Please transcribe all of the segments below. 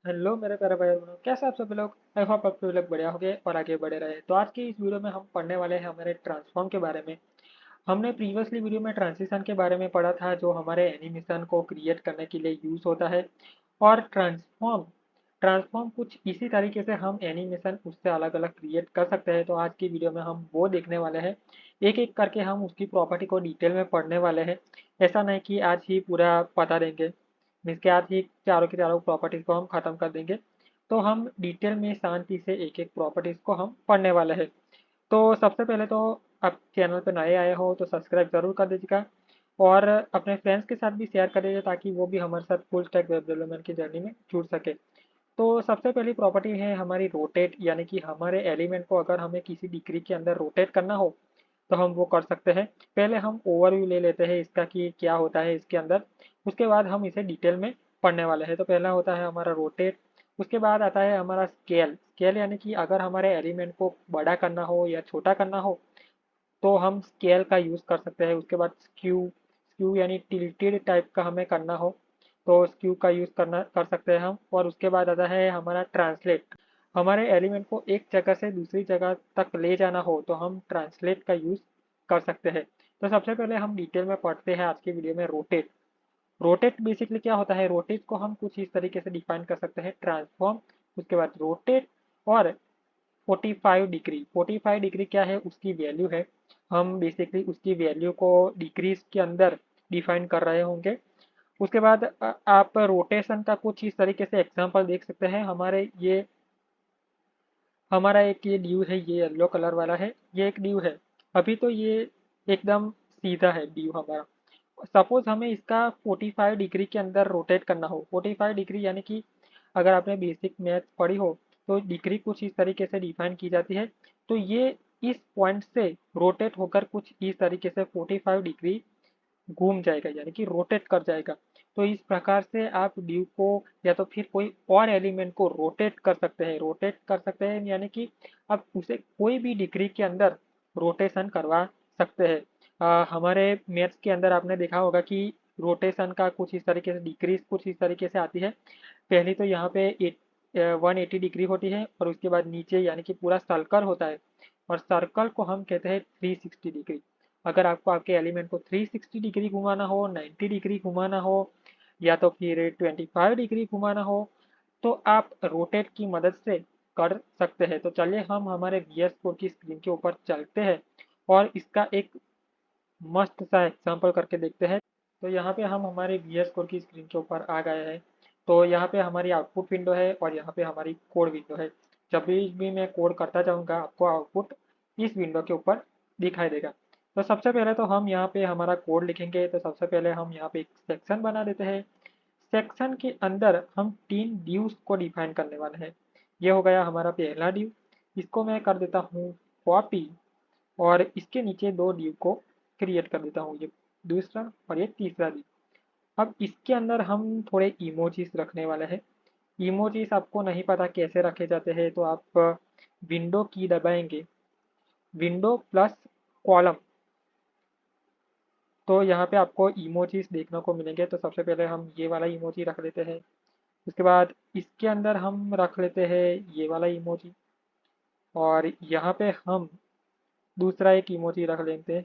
Hello मेरे प्यारे भाई बहनों, कैसे आप सभी लोग। आई होप आप सभी लोग बढ़िया होंगे और आगे बढ़े रहे। तो आज की इस वीडियो में हम पढ़ने वाले हैं हमारे ट्रांसफॉर्म के बारे में। हमने प्रीवियसली वीडियो में ट्रांजिशन के बारे में पढ़ा था, जो हमारे एनिमेशन को क्रिएट करने के लिए यूज होता है। और ट्रांसफॉर्म ट्रांसफॉर्म कुछ इसी तरीके से हम एनिमेशन उससे अलग अलग क्रिएट कर सकते हैं। तो आज की वीडियो में हम वो देखने वाले हैं। एक एक करके हम उसकी प्रॉपर्टी को डिटेल में पढ़ने वाले हैं। ऐसा नहीं कि आज ही पूरा बता देंगे, मीन्स के आज ही चारों की चारों प्रॉपर्टीज को हम खत्म कर देंगे। तो हम डिटेल में शांति से एक एक प्रॉपर्टीज को हम पढ़ने वाले हैं। तो सबसे पहले तो आप चैनल पर नए आए हो तो सब्सक्राइब जरूर कर दीजिएगा। और अपने फ्रेंड्स के साथ भी शेयर कर दीजिए ताकि वो भी हमारे साथ फुल स्टैक वेब डेवलपमेंट की जर्नी में जुड़ सके। तो सबसे पहली प्रॉपर्टी है हमारी रोटेट, यानी कि हमारे एलिमेंट को अगर हमें किसी डिग्री के अंदर रोटेट करना हो तो हम वो कर सकते हैं। पहले हम ओवरव्यू ले लेते हैं इसका कि क्या होता है इसके अंदर। उसके बाद हम इसे डिटेल में पढ़ने वाले हैं। तो पहला होता है हमारा रोटेट। उसके बाद आता है हमारा स्केल। स्केल यानी कि अगर हमारे एलिमेंट को बड़ा करना हो या छोटा करना हो तो हम स्केल का यूज़ कर सकते हैं। उसके बाद स्क्यू। स्क्यू यानी टिल्टेड टाइप का हमें करना हो तो स्क्यू का यूज़ करना कर सकते हैं हम। और उसके बाद आता है हमारा ट्रांसलेट। हमारे एलिमेंट को एक जगह से दूसरी जगह तक ले जाना हो तो हम ट्रांसलेट का यूज़ कर सकते हैं। तो सबसे पहले हम डिटेल में पढ़ते हैं आज की वीडियो में रोटेट। रोटेट बेसिकली क्या होता है, रोटेट को हम कुछ इस तरीके से डिफाइन कर सकते हैं, ट्रांसफॉर्म, उसके बाद रोटेट और 45 डिग्री। 45 डिग्री क्या है, उसकी वैल्यू है। हम बेसिकली उसकी वैल्यू को डिग्रीज के अंदर डिफाइन कर रहे होंगे। उसके बाद आप रोटेशन का कुछ इस तरीके से एग्जांपल देख सकते हैं। हमारा एक ये ड्यू है, ये येलो कलर वाला है, ये एक ड्यू है। अभी तो ये एकदम सीधा है ड्यू हमारा। सपोज हमें इसका 45 डिग्री के अंदर रोटेट करना हो। 45 डिग्री यानी कि अगर आपने बेसिक मैथ पढ़ी हो तो डिग्री कुछ इस तरीके से डिफाइन की जाती है। तो ये इस पॉइंट से रोटेट होकर कुछ इस तरीके से 45 डिग्री घूम जाएगा, यानी कि रोटेट कर जाएगा। तो इस प्रकार से आप ड्यू को या तो फिर कोई और एलिमेंट को रोटेट कर सकते हैं। रोटेट कर सकते हैं यानी कि आप उसे कोई भी डिग्री के अंदर रोटेशन करवा सकते हैं। हमारे मैथ्स के अंदर आपने देखा होगा कि रोटेशन का कुछ इस तरीके से डिग्रीज कुछ इस तरीके से आती है। पहली तो यहाँ पे 180 डिग्री होती है और उसके बाद नीचे यानी कि पूरा सर्कल होता है। और सर्कल को हम कहते हैं 360 डिग्री। अगर आपको आपके एलिमेंट को 360 डिग्री घुमाना हो, 90 डिग्री घुमाना हो या तो फिर 25 डिग्री घुमाना हो तो आप रोटेट की मदद से कर सकते हैं। तो चलिए हम हमारे VS कोड की स्क्रीन के ऊपर चलते हैं और इसका एक मस्त सा एग्जांपल करके देखते हैं। तो यहाँ पे हम हमारे VS कोड की स्क्रीन के ऊपर आ गए हैं। तो यहाँ पे हमारी आउटपुट विंडो है और यहाँ पे हमारी कोड विंडो है। जब भी मैं कोड करता जाऊँगा आपको आउटपुट इस विंडो के ऊपर दिखाई देगा। तो सबसे पहले तो हम यहाँ पे हमारा कोड लिखेंगे। तो सबसे पहले हम यहाँ पे एक सेक्शन बना देते हैं। सेक्शन के अंदर हम 3 ड्यूज को डिफाइन करने वाले हैं। ये हो गया हमारा पहला ड्यू। इसको मैं कर देता हूँ कॉपी और इसके नीचे 2 ड्यू को क्रिएट कर देता हूँ, ये दूसरा और ये तीसरा ड्यू। अब इसके अंदर हम थोड़े इमोजीज रखने वाले हैं। इमोजीज आपको नहीं पता कैसे रखे जाते हैं तो आप विंडो की दबाएंगे, विंडो प्लस कॉलम, तो यहाँ पे आपको इमोजीज देखने को मिलेंगे। तो सबसे पहले हम ये वाला इमोजी रख लेते हैं। उसके बाद इसके अंदर हम रख लेते हैं ये वाला इमोजी और यहाँ पे हम दूसरा एक इमोजी रख लेते हैं,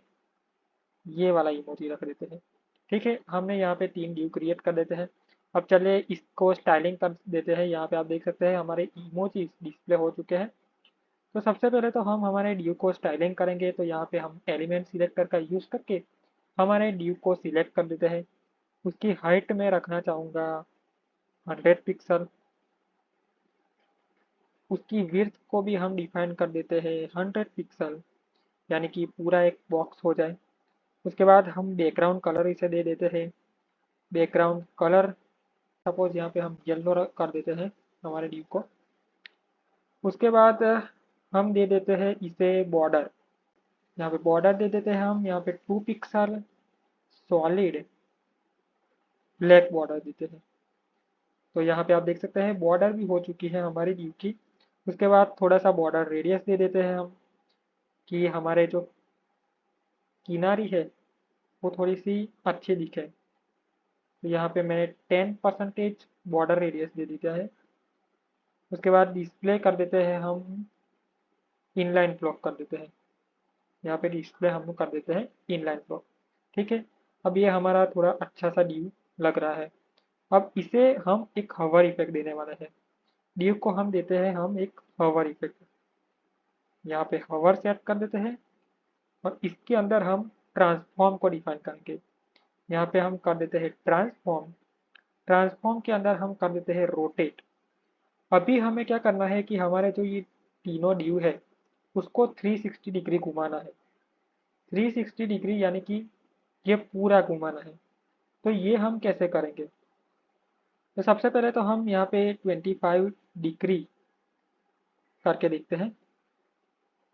ये वाला इमोजी रख देते हैं। ठीक है, हमने यहाँ पे 3 ड्यू क्रिएट कर देते हैं। अब चलिए इसको स्टाइलिंग कर देते हैं। यहाँ पे आप देख सकते हैं हमारे इमोजी डिस्प्ले हो चुके हैं। तो सबसे पहले तो हम हमारे ड्यू को स्टाइलिंग करेंगे। तो यहाँ पे हम एलिमेंट सिलेक्टर का यूज़ करके हमारे ड्यू को सिलेक्ट कर देते हैं। उसकी हाइट में रखना चाहूँगा 100 पिक्सल। उसकी विड्थ को भी हम डिफाइन कर देते हैं 100 पिक्सल, यानी कि पूरा एक बॉक्स हो जाए। उसके बाद हम बैकग्राउंड कलर इसे दे देते हैं। बैकग्राउंड कलर सपोज यहाँ पे हम येलो कर देते हैं हमारे ड्यू को। उसके बाद हम दे देते हैं इसे बॉर्डर। यहाँ पे बॉर्डर दे देते हैं हम, यहाँ पे 2 पिक्सल सॉलिड ब्लैक बॉर्डर देते हैं। तो यहाँ पे आप देख सकते हैं बॉर्डर भी हो चुकी है हमारी ड्यू की। उसके बाद थोड़ा सा बॉर्डर रेडियस दे देते हैं हम कि हमारे जो किनारी है वो थोड़ी सी अच्छी दिखे। तो यहाँ पे मैंने 10% बॉर्डर रेडियस दे दिया है। उसके बाद डिस्प्ले कर देते हैं हम इनलाइन ब्लॉक कर देते हैं। यहाँ पे डिस्प्ले हम कर देते हैं इनलाइन ब्लॉक। ठीक है, अब ये हमारा थोड़ा अच्छा सा ड्यू लग रहा है। अब इसे हम एक हवर इफेक्ट देने वाले हैं। ड्यू को हम देते हैं हम एक हवर इफेक्ट। यहाँ पे हवर सेट कर देते हैं और इसके अंदर हम ट्रांसफॉर्म को डिफाइन करेंगे। यहाँ पे हम कर देते हैं ट्रांसफॉर्म। ट्रांसफॉर्म के अंदर हम कर देते हैं रोटेट। अभी हमें क्या करना है कि हमारे जो ये तीनों ड्यू है उसको 360 डिग्री घुमाना है। 360 डिग्री यानी कि ये पूरा घुमाना है। तो ये हम कैसे करेंगे? तो सबसे पहले तो हम यहाँ पे 25 डिग्री करके देखते हैं।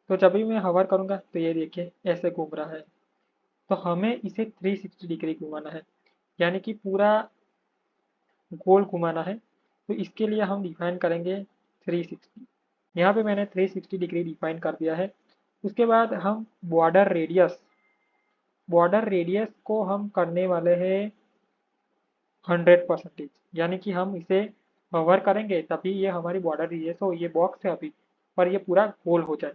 तो जब भी मैं हवर करूँगा तो ये देखिए ऐसे घूम रहा है। तो हमें इसे 360 डिग्री घुमाना है, यानी कि पूरा गोल घुमाना है। तो इसके लिए हम डिफाइन करेंगे 360। यहाँ पे मैंने 360 डिग्री डिफाइन कर दिया है। उसके बाद हम बॉर्डर रेडियस को हम करने वाले हैं 100%, यानी कि हम इसे कवर करेंगे तभी ये हमारी बॉर्डर रेडियस हो। ये बॉक्स है अभी, पर ये पूरा गोल हो जाए।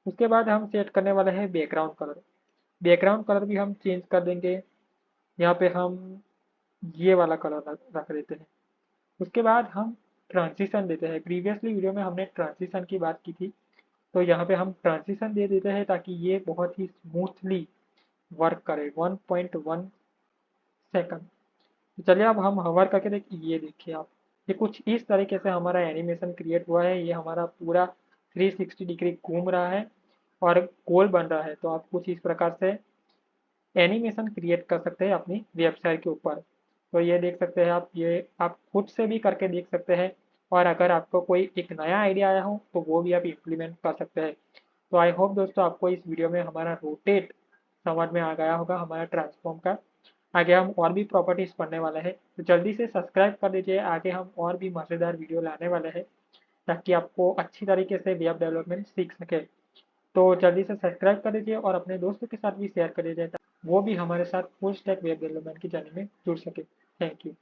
उसके बाद हम सेट करने वाले हैं बैकग्राउंड कलर। बैकग्राउंड कलर भी हम चेंज कर देंगे। यहाँ पे हम ये वाला कलर रख देते हैं। उसके बाद हम ट्रांजिशन देते हैं। प्रीवियसली वीडियो में हमने ट्रांजिशन की बात की थी, तो यहाँ पे हम ट्रांजिशन दे देते हैं ताकि ये बहुत ही स्मूथली वर्क करे 1.1 सेकंड। तो चलिए अब हम हवर करके ये देखिए आप, ये कुछ इस तरीके से हमारा एनिमेशन क्रिएट हुआ है। ये हमारा पूरा 360 डिग्री घूम रहा है और गोल बन रहा है। तो आप कुछ इस प्रकार से एनिमेशन क्रिएट कर सकते हैं अपनी वेबसाइट के ऊपर। तो ये देख सकते हैं आप, ये आप खुद से भी करके देख सकते हैं। और अगर आपको कोई एक नया आइडिया आया हो तो वो भी आप इम्प्लीमेंट कर सकते हैं। तो आई होप दोस्तों आपको इस वीडियो में हमारा रोटेट समझ में आ गया होगा, हमारा ट्रांसफॉर्म का। आगे हम और भी प्रॉपर्टीज पढ़ने वाले हैं, तो जल्दी से सब्सक्राइब कर दीजिए। आगे हम और भी मज़ेदार वीडियो लाने वाले हैं ताकि आपको अच्छी तरीके से वेब डेवलपमेंट सीख सके। तो जल्दी से सब्सक्राइब कर दीजिए और अपने दोस्तों के साथ भी शेयर कर दीजिए ताकि वो भी हमारे साथ फुल स्टैक वेब डेवलपमेंट की जर्नी में जुड़ सके। Thank you.